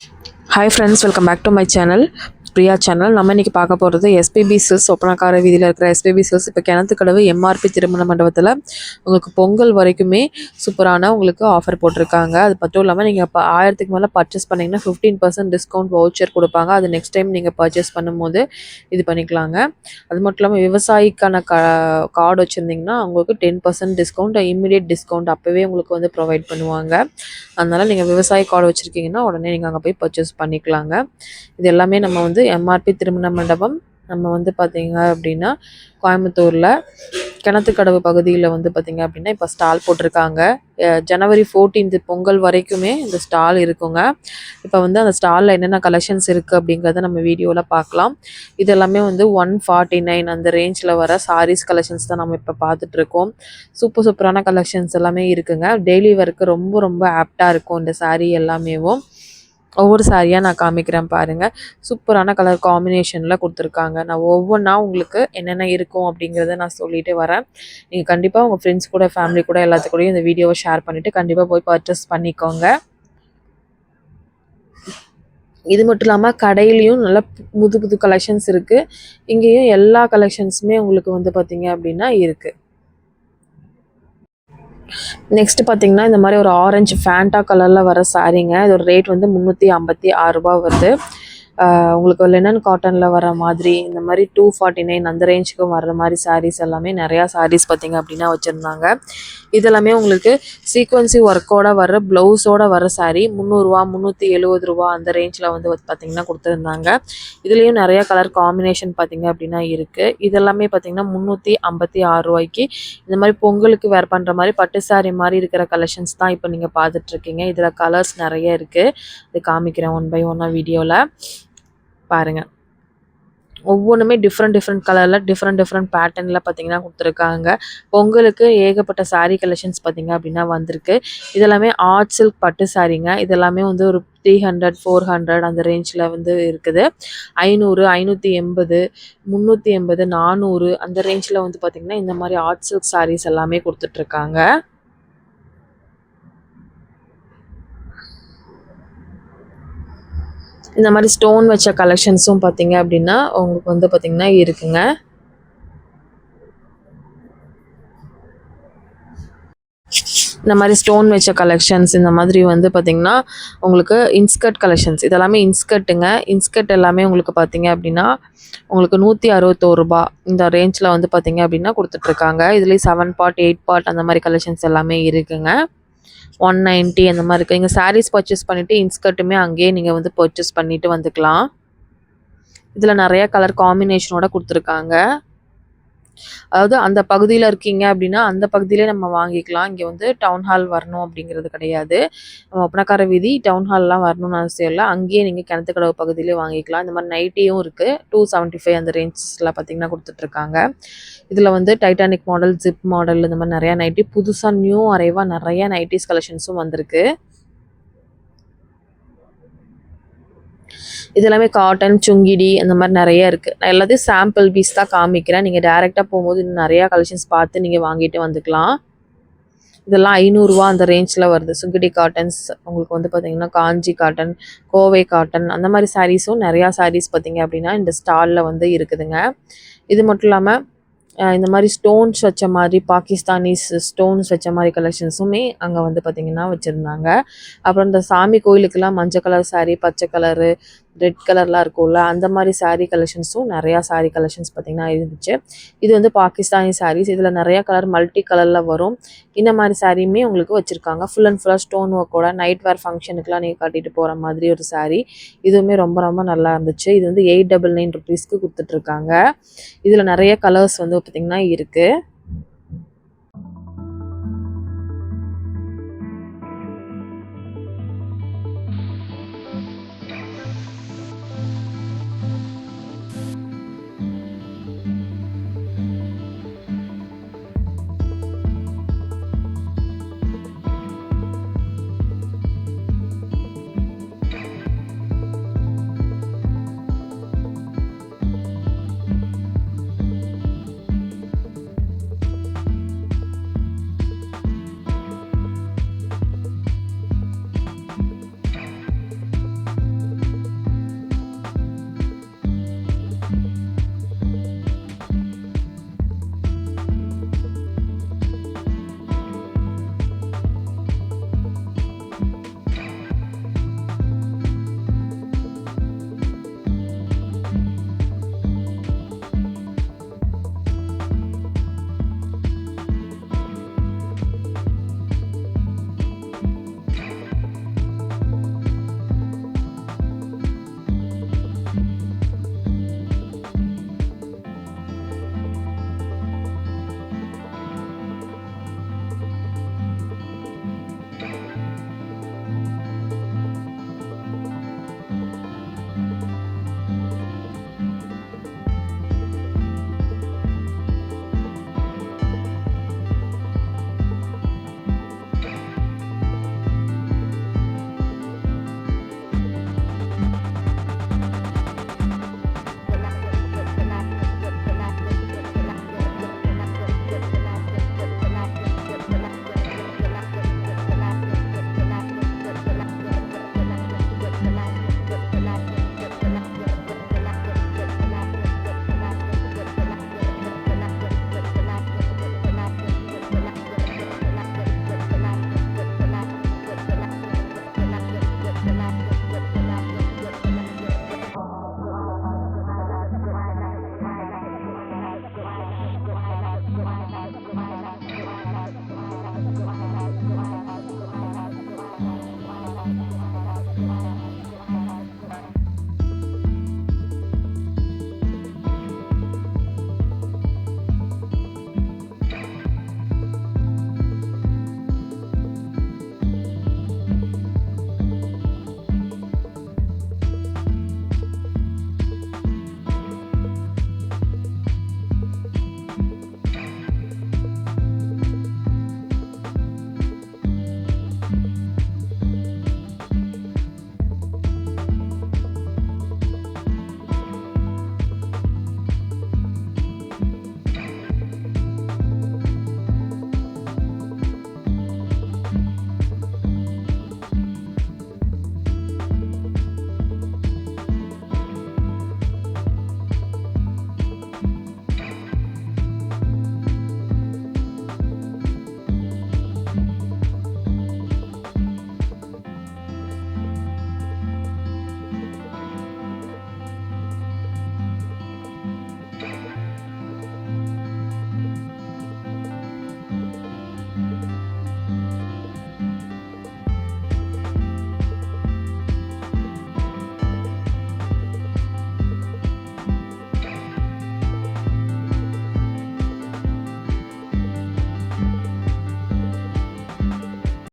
Hi friends, welcome back to my channel. Priya channel. நம்ம இன்றைக்கி பார்க்க போகிறது எஸ்பிபி சில்ஸ் ஒப்பனக்கார வீதியில் இருக்கிற எஸ்பிபி சில்ஸ். இப்போ கிணத்துக்கடவு எம்ஆர்பி திருமண மண்டபத்தில் உங்களுக்கு பொங்கல் வரைக்குமே சூப்பரான உங்களுக்கு ஆஃபர் போட்டிருக்காங்க. அது மட்டும் இல்லாமல் நீங்கள் இப்போ 1000க்கு மேலே பர்ச்சேஸ் பண்ணிங்கன்னா 15% டிஸ்கவுண்ட் வவுச்சர் கொடுப்பாங்க. அது நெக்ஸ்ட் டைம் நீங்கள் பர்ச்சேஸ் பண்ணும்போது இது பண்ணிக்கலாங்க. அது மட்டும் இல்லாமல் விவசாயிக்கான கார்டு வச்சுருந்திங்கன்னா அவங்களுக்கு 10% டிஸ்கவுண்ட், இம்மிடியேட் டிஸ்கவுண்ட் அப்போவே உங்களுக்கு வந்து ப்ரொவைட் பண்ணுவாங்க. அதனால் நீங்கள் விவசாய கார்டு வச்சுருக்கீங்கன்னா உடனே நீங்கள் அங்கே போய் பர்ச்சேஸ் பண்ணிக்கலாங்க. இது எல்லாமே நம்ம வந்து எம்ஆர்பி திருமண மண்டபம் நம்ம வந்து பார்த்திங்க அப்படின்னா கோயம்புத்தூரில் கிணத்துக்கடவு பகுதியில் வந்து பார்த்திங்க அப்படின்னா இப்போ ஸ்டால் போட்டிருக்காங்க. ஜனவரி 14 பொங்கல் வரைக்குமே இந்த ஸ்டால் இருக்குங்க. இப்போ வந்து அந்த ஸ்டாலில் என்னென்ன கலெக்ஷன்ஸ் இருக்குது அப்படிங்கிறத நம்ம வீடியோவில் பார்க்கலாம். இது எல்லாமே வந்து 149 அந்த ரேஞ்சில் வர சாரீஸ் கலெக்ஷன்ஸ் தான் நம்ம இப்போ பார்த்துட்ருக்கோம். சூப்பரான கலெக்ஷன்ஸ் எல்லாமே இருக்குங்க. டெய்லி ஒர்க்கு ரொம்ப ரொம்ப ஆப்டாக இருக்கும் இந்த சாரீ எல்லாமேவும். ஒவ்வொரு சாரியாக நான் காமிக்கிறேன் பாருங்கள். சூப்பரான கலர் காம்பினேஷனில் கொடுத்துருக்காங்க. நான் ஒவ்வொன்றா உங்களுக்கு என்னென்ன இருக்கும் அப்படிங்கிறத நான் சொல்லிகிட்டே வரேன். நீங்கள் கண்டிப்பாக உங்கள் ஃப்ரெண்ட்ஸ் கூட, ஃபேமிலி கூட எல்லாத்துக்கூடையும் இந்த வீடியோவை ஷேர் பண்ணிவிட்டு கண்டிப்பாக போய் பர்ச்சேஸ் பண்ணிக்கோங்க. இது மட்டும் இல்லாமல் கடையிலையும் நல்ல புது கலெக்ஷன்ஸ் இருக்குது. இங்கேயும் எல்லா கலெக்ஷன்ஸுமே உங்களுக்கு வந்து பார்த்திங்க அப்படின்னா இருக்குது. நெக்ஸ்ட் பார்த்தீங்கன்னா இந்த மாதிரி ஒரு ஆரஞ்சு ஃபேண்டா கலரில் வர சாரீங்க. இதோட ரேட் வந்து 356 ரூபா வருது. உங்களுக்கு லெனன் காட்டனில் வர மாதிரி இந்த மாதிரி 249 அந்த ரேஞ்சுக்கும் வர்ற மாதிரி சாரீஸ் எல்லாமே நிறையா சாரீஸ் பார்த்திங்க அப்படின்னா வச்சுருந்தாங்க. இதெல்லாமே உங்களுக்கு சீக்வன்சி ஒர்க்கோட வர ப்ளவுஸோட வர சாரீ 300 370 ரூபா அந்த ரேஞ்சில் வந்து பார்த்திங்கன்னா கொடுத்துருந்தாங்க. இதுலேயும் நிறையா கலர் காம்பினேஷன் பார்த்திங்க அப்படின்னா இருக்குது. இதெல்லாமே பார்த்திங்கன்னா 356 ரூபாய்க்கு இந்த மாதிரி பொங்கலுக்கு வேர் பண்ணுற மாதிரி பட்டு சாரீ மாதிரி இருக்கிற கலெக்ஷன்ஸ் தான் இப்போ நீங்கள் பார்த்துட்ருக்கீங்க. இதில் கலர்ஸ் நிறைய இருக்குது. இது காமிக்கிறேன் ஒன் பை ஒன்னாக வீடியோவில் பாருங்கள். ஒவ்வொன்றுமே டிஃப்ரெண்ட் கலரில் டிஃப்ரெண்ட் பேட்டர்னில் பார்த்தீங்கன்னா கொடுத்துருக்காங்க. பொங்கலுக்கு ஏகப்பட்ட சாரீ கலெக்ஷன்ஸ் பார்த்தீங்க அப்படின்னா வந்திருக்கு. இதெல்லாமே ஆர்ட் சில்க் பட்டு சாரீங்க. இதெல்லாமே வந்து ஒரு 300 400 அந்த ரேஞ்சில் வந்து இருக்குது. 500 580 380 400 அந்த ரேஞ்சில் வந்து பார்த்திங்கன்னா இந்த மாதிரி ஆர்ட் சில்க் சாரீஸ் எல்லாமே கொடுத்துட்ருக்காங்க. இந்த மாதிரி ஸ்டோன் வச்ச கலெக்ஷன்ஸும் பார்த்தீங்க அப்படின்னா உங்களுக்கு வந்து பார்த்திங்கன்னா இருக்குங்க. இந்த மாதிரி ஸ்டோன் வச்ச கலெக்ஷன்ஸ் இந்த மாதிரி வந்து பார்த்திங்கன்னா உங்களுக்கு இன்ஸ்கர்ட் கலெக்ஷன்ஸ் இதெல்லாமே இன்ஸ்கர்ட்டுங்க. இன்ஸ்கர்ட் எல்லாமே உங்களுக்கு பார்த்தீங்க அப்படின்னா உங்களுக்கு 161 ரூபா இந்த ரேஞ்சில் வந்து பார்த்திங்க அப்படின்னா கொடுத்துட்ருக்காங்க. இதுலேயும் 7 பார்ட் 8 பார்ட் அந்த மாதிரி கலெக்ஷன்ஸ் எல்லாமே இருக்குங்க. 190 அந்த மாதிரி இருக்குது. இங்கே சாரீஸ் பர்ச்சேஸ் பண்ணிவிட்டு இன்ஸ்கர்ட்டுமே அங்கேயே நீங்கள் வந்து பர்ச்சேஸ் பண்ணிவிட்டு வந்துக்கலாம். இதில் நிறைய கலர் காம்பினேஷனோட கொடுத்துருக்காங்க. அதாவது அந்த பகுதியில் இருக்கீங்க அப்படின்னா அந்த பகுதியிலே நம்ம வாங்கிக்கலாம். இங்கே வந்து டவுன் ஹால் வரணும் அப்படிங்கிறது கிடையாது. நம்ம ஒப்பனக்கார வீதி டவுன் ஹால்லாம் வரணும்னு அவசியம் இல்லை. அங்கேயே நீங்கள் கிணத்துக்கடவு பகுதியிலே வாங்கிக்கலாம். இந்த மாதிரி நைட்டியும் இருக்குது. 275 அந்த ரேஞ்சில் பார்த்திங்கன்னா கொடுத்துட்ருக்காங்க. இதில் வந்து டைட்டானிக் மாடல், ஜிப் மாடல் இந்த மாதிரி நிறையா நைட்டி புதுசாக நியூ அரைவாக நிறையா நைட்டிஸ் கலெக்ஷன்ஸும் வந்திருக்கு. இது எல்லாமே காட்டன், சுங்கிடி அந்த மாதிரி நிறைய இருக்குது. நான் எல்லாத்தையும் சாம்பிள் பீஸ் தான் காமிக்கிறேன். நீங்கள் டேரெக்டாக போகும்போது இன்னும் நிறையா கலெக்ஷன்ஸ் பார்த்து நீங்கள் வாங்கிட்டு வந்துக்கலாம். இதெல்லாம் 500 ரூபா அந்த ரேஞ்சில் வருது. சுங்கிடி காட்டன்ஸ் உங்களுக்கு வந்து பார்த்திங்கன்னா காஞ்சி காட்டன், கோவை காட்டன் அந்த மாதிரி சாரீஸும் நிறையா சாரீஸ் பார்த்திங்க அப்படின்னா இந்த ஸ்டாலில் வந்து இருக்குதுங்க. இது மட்டும் இல்லாமல் இந்த மாதிரி ஸ்டோன்ஸ் வச்ச மாதிரி பாகிஸ்தானிஸ் ஸ்டோன்ஸ் வச்ச மாதிரி கலெக்ஷன்ஸுமே அங்கே வந்து பார்த்திங்கன்னா வச்சுருந்தாங்க. அப்புறம் இந்த சாமி கோயிலுக்கெல்லாம் மஞ்சள் கலர் சாரீ, பச்சை கலரு, ரெட் கலர்லாம் இருக்கும்ல அந்த மாதிரி சாரீ கலெக்ஷன்ஸும் நிறையா சாரீ கலெக்ஷன்ஸ் பார்த்திங்கன்னா இருந்துச்சு. இது வந்து பாகிஸ்தானி சாரீஸ். இதில் நிறையா கலர் மல்டி கலரில் வரும். இந்த மாதிரி சாரியுமே உங்களுக்கு வச்சுருக்காங்க. ஃபுல் அண்ட் ஃபுல்லாக ஸ்டோன் ஒர்க்கோட நைட் வேர் ஃபங்க்ஷனுக்குலாம் நீங்கள் கட்டிட்டு போகிற மாதிரி ஒரு சாரீ. இதுவுமே ரொம்ப ரொம்ப நல்லா இருந்துச்சு. இது வந்து 899 ருபீஸ்க்கு கொடுத்துட்ருக்காங்க. இதில் நிறைய கலர்ஸ் வந்து பார்த்திங்கன்னா இருக்குது.